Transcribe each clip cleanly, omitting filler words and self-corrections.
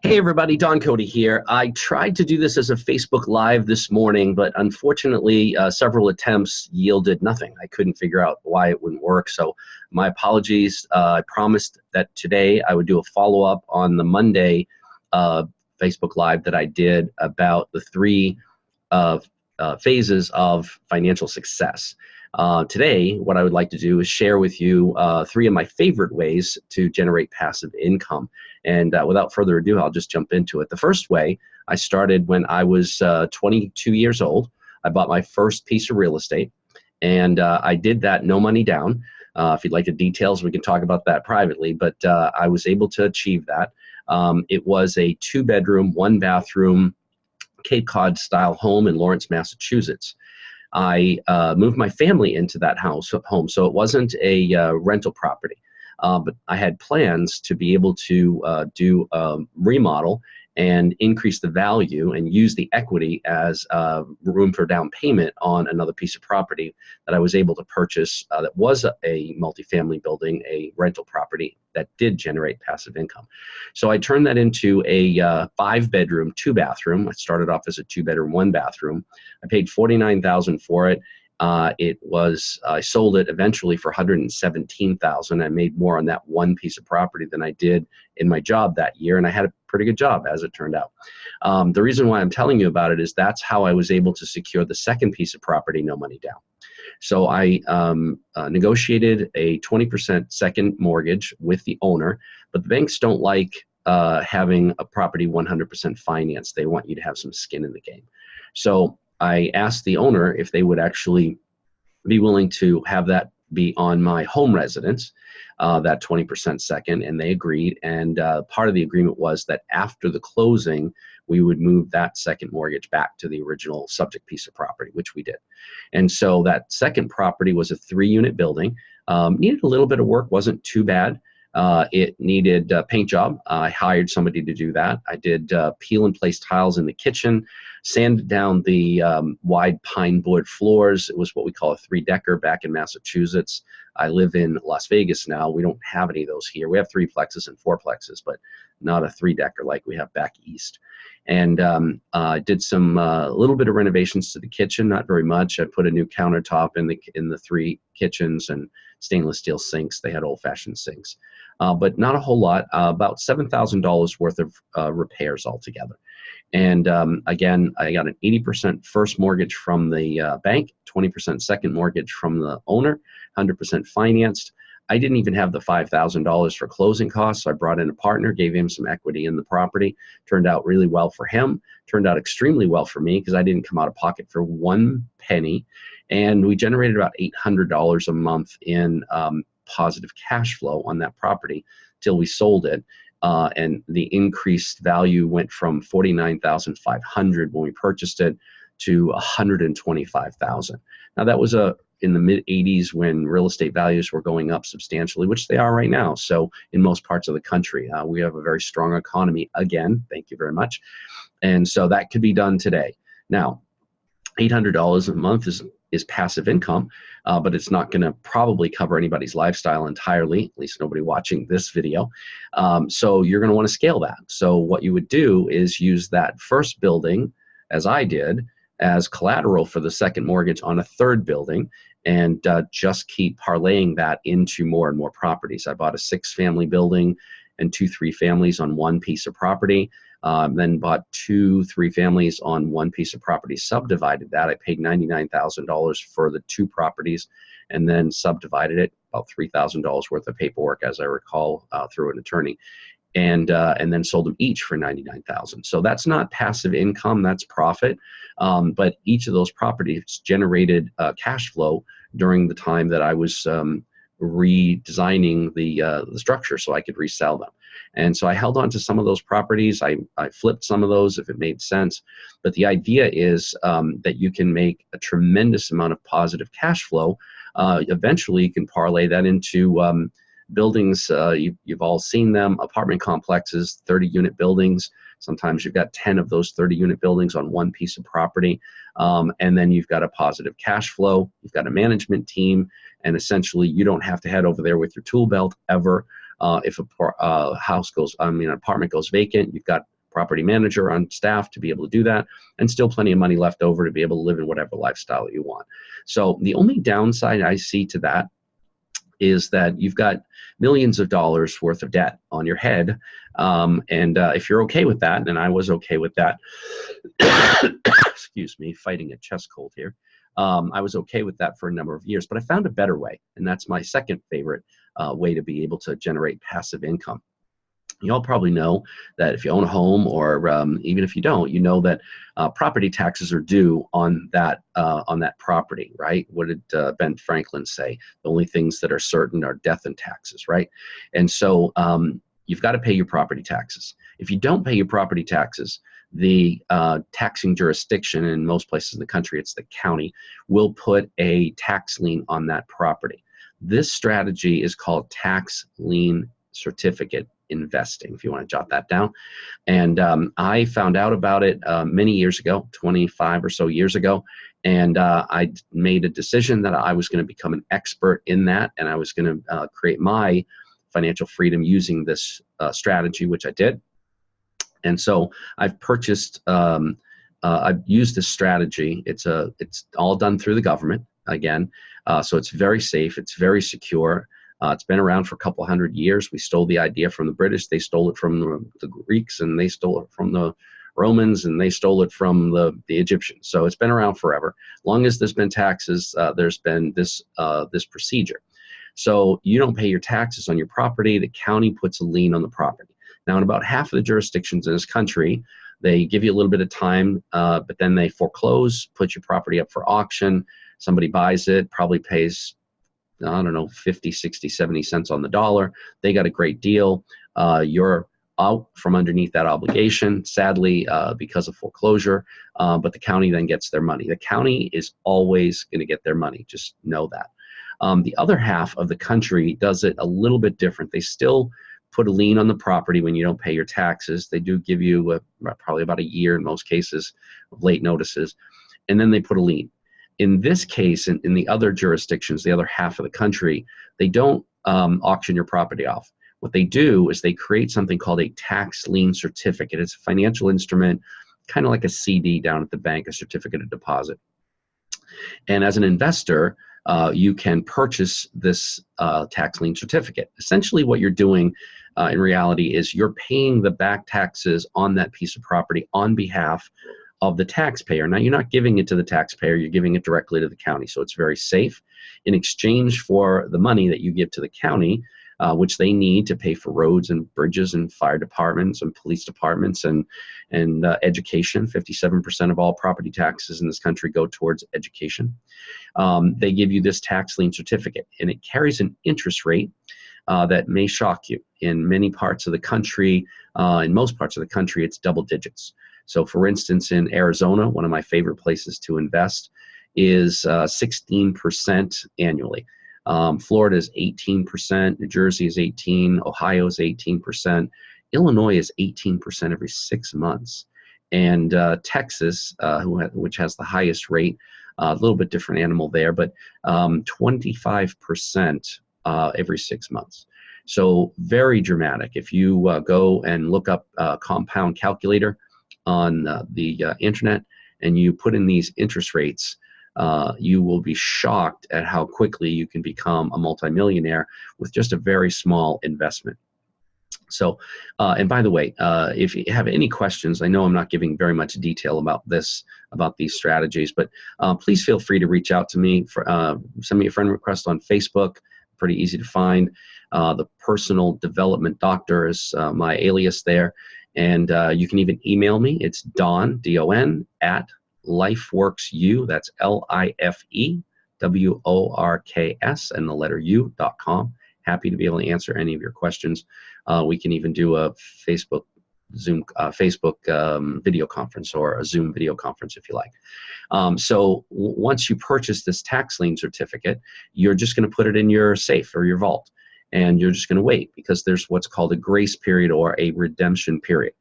Hey everybody, Don Cody here. I tried to do this as a Facebook Live this morning, but unfortunately several attempts yielded nothing. I couldn't figure out why it wouldn't work, so my apologies. I promised that today I would do a follow-up on the Monday Facebook Live that I did about the three phases of financial success. Today, what I would like to do is share with you three of my favorite ways to generate passive income. And without further ado, I'll just jump into it. The first way I started when I was 22 years old. I bought my first piece of real estate, and I did that no money down. If you'd like the details, we can talk about that privately, but I was able to achieve that. It was a 2-bedroom, 1-bathroom, Cape Cod style home in Lawrence, Massachusetts. I moved my family into that home, so it wasn't a rental property. But I had plans to be able to do a remodel and increase the value and use the equity as room for down payment on another piece of property that I was able to purchase that was a multifamily building, a rental property that did generate passive income. So I turned that into a 5-bedroom, 2-bathroom. I started off as a 2-bedroom, 1-bathroom. I paid $49,000 for it. I sold it eventually for $117,000. I made more on that one piece of property than I did in my job that year, and I had a pretty good job as it turned out. The reason why I'm telling you about it is that's how I was able to secure the second piece of property, no money down. So I negotiated a 20% second mortgage with the owner, but the banks don't like having a property 100% financed. They want you to have some skin in the game. So I asked the owner if they would actually be willing to have that be on my home residence, that 20% second, and they agreed. And part of the agreement was that after the closing, we would move that second mortgage back to the original subject piece of property, which we did. And so that second property was a 3-unit building. Needed a little bit of work, wasn't too bad. It needed a paint job. I hired somebody to do that. I did peel and place tiles in the kitchen, sanded down the wide pine board floors. It was what we call a 3-decker back in Massachusetts. I live in Las Vegas now. We don't have any of those here. We have 3-plexes and 4-plexes, but not a 3-decker like we have back east. And did some little bit of renovations to the kitchen, not very much. I put a new countertop in the 3 kitchens and stainless steel sinks. They had old-fashioned sinks, but not a whole lot. About $7,000 worth of repairs altogether. And again, I got an 80% first mortgage from the bank, 20% second mortgage from the owner, 100% financed. I didn't even have the $5,000 for closing costs. So I brought in a partner, gave him some equity in the property. Turned out really well for him. Turned out extremely well for me because I didn't come out of pocket for 1 penny. And we generated about $800 a month in positive cash flow on that property till we sold it. And the increased value went from $49,500 when we purchased it to $125,000. Now that was in the mid-'80s when real estate values were going up substantially, which they are right now. So in most parts of the country, we have a very strong economy again. Thank you very much. And so that could be done today. Now, $800 a month is passive income, but it's not going to probably cover anybody's lifestyle entirely, at least nobody watching this video. So you're going to want to scale that. So what you would do is use that first building, as I did, as collateral for the second mortgage on a third building, and just keep parlaying that into more and more properties. I bought a 6-family building and 2 3-families on one piece of property. Then bought 2 3-families on one piece of property, subdivided that. I paid $99,000 for the 2 properties, and then subdivided it, about $3,000 worth of paperwork, as I recall, through an attorney. And then sold them each for $99,000. So that's not passive income, that's profit. But each of those properties generated cash flow during the time that I was redesigning the structure so I could resell them. And so I held on to some of those properties. I flipped some of those if it made sense. But the idea is that you can make a tremendous amount of positive cash flow. Eventually, you can parlay that into buildings. You've all seen them, apartment complexes, 30-unit buildings. Sometimes you've got 10 of those 30-unit buildings on one piece of property. And then you've got a positive cash flow. You've got a management team. And essentially, you don't have to head over there with your tool belt ever. If an apartment goes vacant, you've got property manager on staff to be able to do that, and still plenty of money left over to be able to live in whatever lifestyle you want. So the only downside I see to that is that you've got millions of dollars worth of debt on your head. If you're okay with that, and I was okay with that, excuse me, fighting a chest cold here. I was okay with that for a number of years, but I found a better way, and that's my second favorite way to be able to generate passive income. You all probably know that if you own a home, or even if you don't, you know that property taxes are due on that property, right? What did Ben Franklin say? The only things that are certain are death and taxes, right? And so you've got to pay your property taxes. If you don't pay your property taxes, the taxing jurisdiction, in most places in the country, it's the county, will put a tax lien on that property. This strategy is called tax lien certificate investing, if you want to jot that down. And I found out about it many years ago, 25 or so years ago, and I made a decision that I was going to become an expert in that, and I was going to create my financial freedom using this strategy, which I did. And so I've purchased, I've used this strategy. It's all done through the government, again, so it's very safe, it's very secure. It's been around for a couple hundred years. We stole the idea from the British, they stole it from the Greeks, and they stole it from the Romans, and they stole it from the Egyptians. So it's been around forever. Long as there's been taxes, there's been this procedure. So you don't pay your taxes on your property, the county puts a lien on the property. Now, in about half of the jurisdictions in this country, they give you a little bit of time, but then they foreclose, put your property up for auction, somebody buys it, probably pays, I don't know, 50, 60, 70 cents on the dollar. They got a great deal. You're out from underneath that obligation, sadly, because of foreclosure, but the county then gets their money. The county is always going to get their money, just know that. The other half of the country does it a little bit different. They still put a lien on the property when you don't pay your taxes. They do give you probably about a year in most cases of late notices, and then they put a lien. In this case, in the other jurisdictions, the other half of the country, they don't auction your property off. What they do is they create something called a tax lien certificate. It's a financial instrument, kind of like a CD down at the bank, a certificate of deposit. And as an investor, you can purchase this tax lien certificate. Essentially what you're doing in reality is you're paying the back taxes on that piece of property on behalf of the taxpayer. Now, you're not giving it to the taxpayer, you're giving it directly to the county. So it's very safe. In exchange for the money that you give to the county, which they need to pay for roads and bridges and fire departments and police departments and education. 57% of all property taxes in this country go towards education. They give you this tax lien certificate, and it carries an interest rate that may shock you. In many parts of the country, in most parts of the country, it's double digits. So for instance, in Arizona, one of my favorite places to invest is 16% annually. Florida is 18%, New Jersey is 18%, Ohio is 18%, Illinois is 18% every 6 months, and Texas, which has the highest rate, a little bit different animal there, but 25% every 6 months. So very dramatic. If you go and look up Compound Calculator on the internet and you put in these interest rates, you will be shocked at how quickly you can become a multimillionaire with just a very small investment. So, and by the way, if you have any questions, I know I'm not giving very much detail about these strategies, but please feel free to reach out to me. Send me a friend request on Facebook, pretty easy to find. The Personal Development Doctor is my alias there. And you can even email me. It's Don, D-O-N, at LifeWorksU, that's LIFEWORKS, and the letter U.com. Happy to be able to answer any of your questions. We can even do a Facebook video conference or a Zoom video conference if you like. So once you purchase this tax lien certificate, you're just going to put it in your safe or your vault, and you're just going to wait because there's what's called a grace period or a redemption period.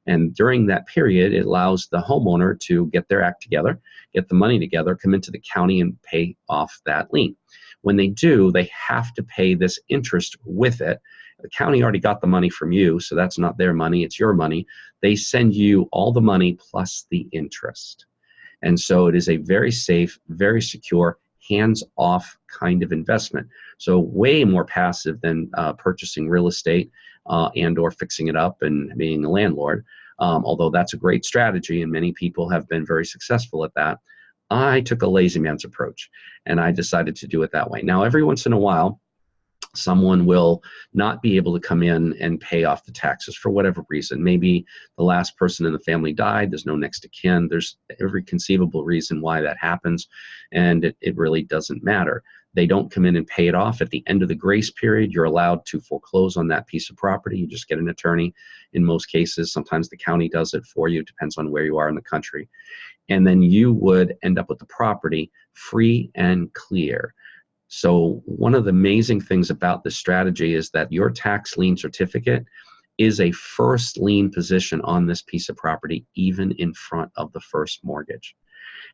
And during that period, it allows the homeowner to get their act together, get the money together, come into the county and pay off that lien. When they do, they have to pay this interest with it. The county already got the money from you, so that's not their money, it's your money. They send you all the money plus the interest. And so it is a very safe, very secure, hands-off kind of investment. So way more passive than purchasing real estate and or fixing it up and being a landlord. Although that's a great strategy and many people have been very successful at that. I took a lazy man's approach and I decided to do it that way. Now, every once in a while, someone will not be able to come in and pay off the taxes for whatever reason. Maybe the last person in the family died, there's no next of kin, there's every conceivable reason why that happens, and it really doesn't matter. They don't come in and pay it off. At the end of the grace period, you're allowed to foreclose on that piece of property. You just get an attorney in most cases. Sometimes the county does it for you, depends on where you are in the country. And then you would end up with the property free and clear. So one of the amazing things about this strategy is that your tax lien certificate is a first lien position on this piece of property, even in front of the first mortgage.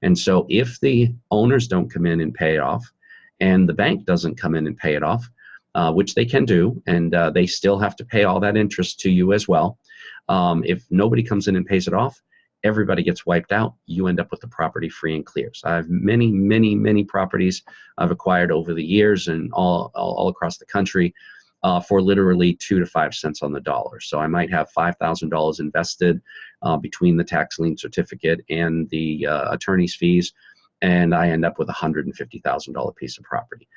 And so if the owners don't come in and pay it off, and the bank doesn't come in and pay it off, which they can do, and they still have to pay all that interest to you as well. If nobody comes in and pays it off, everybody gets wiped out. You end up with the property free and clear. So I have many, many, many properties I've acquired over the years and all across the country for literally 2 to 5 cents on the dollar. So I might have $5,000 invested between the tax lien certificate and the attorney's fees, and I end up with a $150,000 piece of property.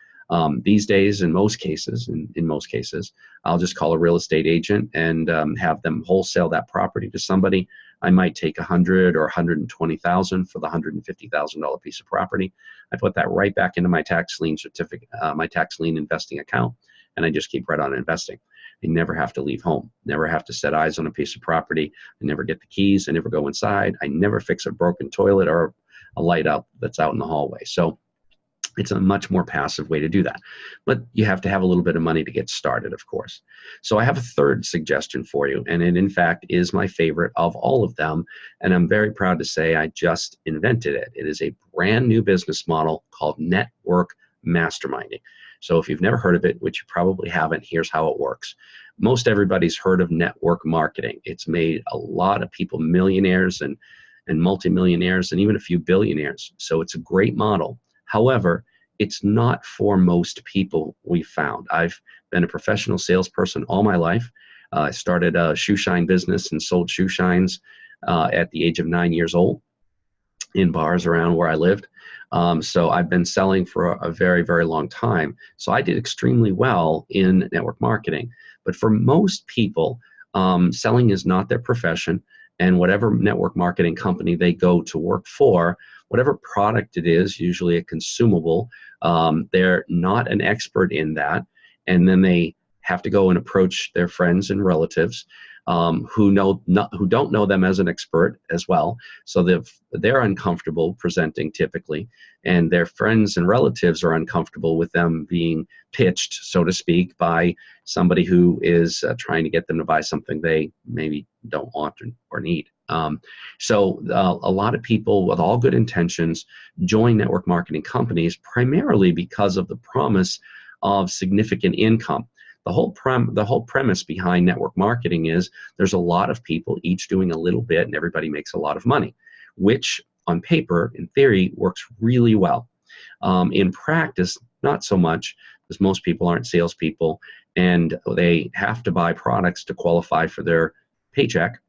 These days, in most cases, I'll just call a real estate agent and have them wholesale that property to somebody. I might take $100,000 or $120,000 for the $150,000 piece of property. I put that right back into my tax lien certificate, my tax lien investing account, and I just keep right on investing. I never have to leave home, never have to set eyes on a piece of property. I never get the keys. I never go inside. I never fix a broken toilet or a light out that's out in the hallway. So it's a much more passive way to do that. But you have to have a little bit of money to get started, of course. So I have a third suggestion for you, and it in fact is my favorite of all of them. And I'm very proud to say I just invented it. It is a brand new business model called network masterminding. So if you've never heard of it, which you probably haven't, here's how it works. Most everybody's heard of network marketing. It's made a lot of people millionaires and multimillionaires and even a few billionaires. So it's a great model. However, it's not for most people, we found. I've been a professional salesperson all my life. I started a shoe shine business and sold shoe shines at the age of 9 years old in bars around where I lived. So I've been selling for a very, very long time. So I did extremely well in network marketing. But for most people, selling is not their profession. And whatever network marketing company they go to work for, whatever product it is, usually a consumable, they're not an expert in that. And then they have to go and approach their friends and relatives who don't know them as an expert as well. So they're uncomfortable presenting typically, and their friends and relatives are uncomfortable with them being pitched, so to speak, by somebody who is trying to get them to buy something they maybe don't want or need. So a lot of people with all good intentions join network marketing companies primarily because of the promise of significant income. The whole premise behind network marketing is there's a lot of people each doing a little bit and everybody makes a lot of money, which on paper, in theory, works really well. In practice, not so much, because most people aren't salespeople and they have to buy products to qualify for their paycheck,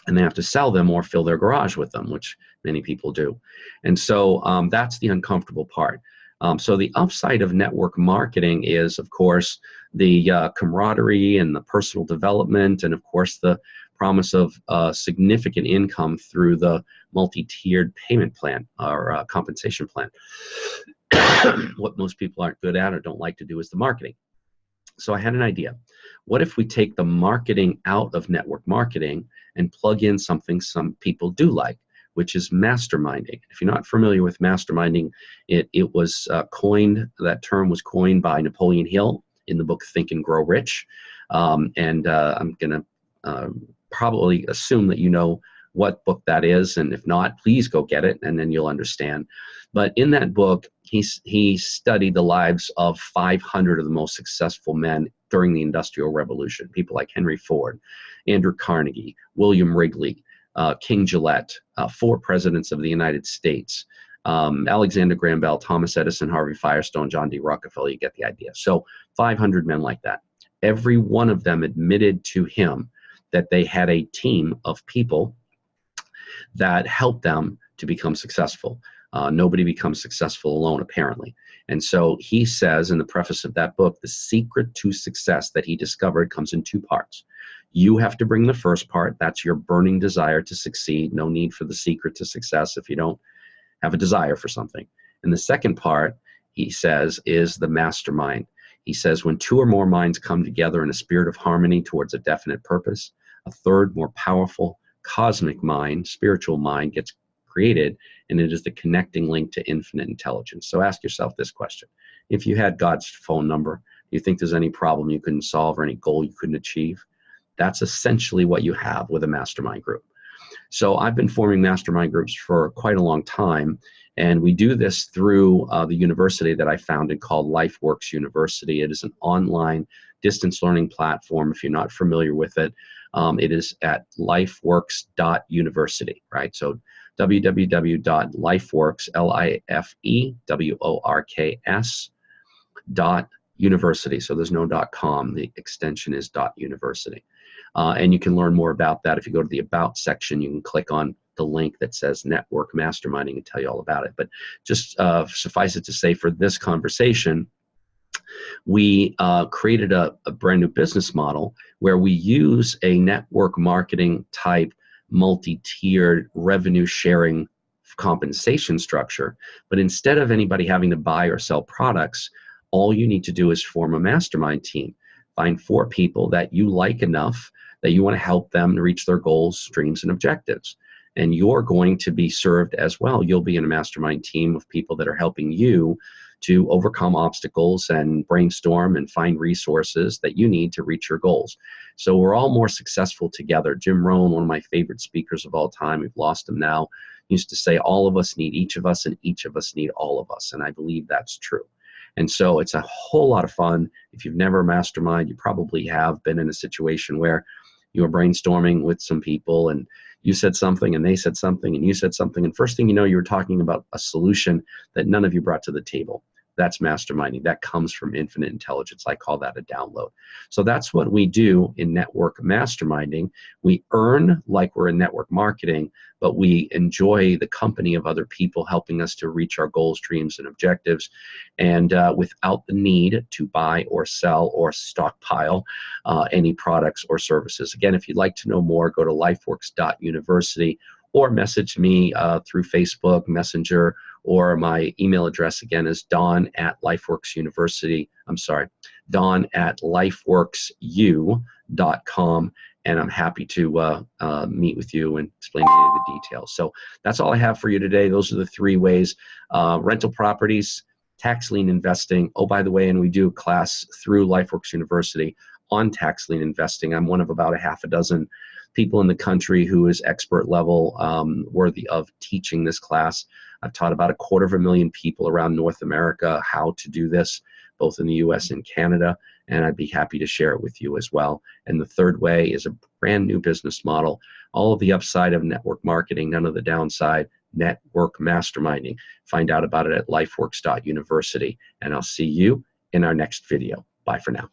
and they have to sell them or fill their garage with them, which many people do. And so that's the uncomfortable part. So the upside of network marketing is, of course, the camaraderie and the personal development, and of course the promise of significant income through the multi-tiered payment plan or compensation plan. What most people aren't good at or don't like to do is the marketing. So I had an idea. What if we take the marketing out of network marketing and plug in something some people do like, which is masterminding? If you're not familiar with masterminding, it was coined, that term was coined by Napoleon Hill in the book Think and Grow Rich. I'm going to probably assume that you know what book that is, and if not, please go get it and then you'll understand. But in that book, he studied the lives of 500 of the most successful men during the Industrial Revolution. People like Henry Ford, Andrew Carnegie, William Wrigley, King Gillette, 4 presidents of the United States, Alexander Graham Bell, Thomas Edison, Harvey Firestone, John D. Rockefeller. You get the idea. So 500 men like that. Every one of them admitted to him that they had a team of people that helped them to become successful. Nobody becomes successful alone, apparently. And so he says in the preface of that book, the secret to success that he discovered comes in 2 parts. You have to bring the first part. That's your burning desire to succeed. No need for the secret to success if you don't have a desire for something. And the second part, he says, is the mastermind. He says, when 2 or more minds come together in a spirit of harmony towards a definite purpose, a third, more powerful, cosmic mind, spiritual mind, gets created, and it is the connecting link to infinite intelligence. So ask yourself this question. If you had God's phone number, do you think there's any problem you couldn't solve or any goal you couldn't achieve? That's essentially what you have with a mastermind group. So I've been forming mastermind groups for quite a long time, and we do this through the university that I founded called LifeWorks University. It is an online distance learning platform. If you're not familiar with it, it is at lifeworks.university, right? So www.lifeworks, LIFEWORKS.university. So there's no .com. The extension is .university. And you can learn more about that. If you go to the About section, you can click on the link that says Network Masterminding and tell you all about it. But just suffice it to say, for this conversation, we created a brand new business model where we use a network marketing type multi-tiered revenue sharing compensation structure. But instead of anybody having to buy or sell products, all you need to do is form a mastermind team. Find 4 people that you like enough that you want to help them reach their goals, dreams, and objectives. And you're going to be served as well. You'll be in a mastermind team of people that are helping you to overcome obstacles and brainstorm and find resources that you need to reach your goals. So we're all more successful together. Jim Rohn, one of my favorite speakers of all time, we've lost him now, used to say, all of us need each of us and each of us need all of us. And I believe that's true. And so it's a whole lot of fun. If you've never mastermind, you probably have been in a situation where you were brainstorming with some people and you said something and they said something and you said something, and first thing you know, you were talking about a solution that none of you brought to the table. That's masterminding. That comes from infinite intelligence. I call that a download. So that's what we do in network masterminding. We earn like we're in network marketing, but we enjoy the company of other people helping us to reach our goals, dreams, and objectives, and without the need to buy or sell or stockpile any products or services. Again, if you'd like to know more, go to lifeworks.university or message me through Facebook, Messenger, or my email address again is don@lifeworksu.com, and I'm happy to meet with you and explain any of the details. So that's all I have for you today. Those are the 3 ways: rental properties, tax lien investing. Oh, by the way, and we do a class through LifeWorks University on tax lien investing. I'm one of about a half a dozen people in the country who is expert level worthy of teaching this class. I've taught about 250,000 people around North America how to do this, both in the US and Canada, and I'd be happy to share it with you as well. And the 3rd way is a brand new business model. All of the upside of network marketing, none of the downside, network masterminding. Find out about it at lifeworks.university, and I'll see you in our next video. Bye for now.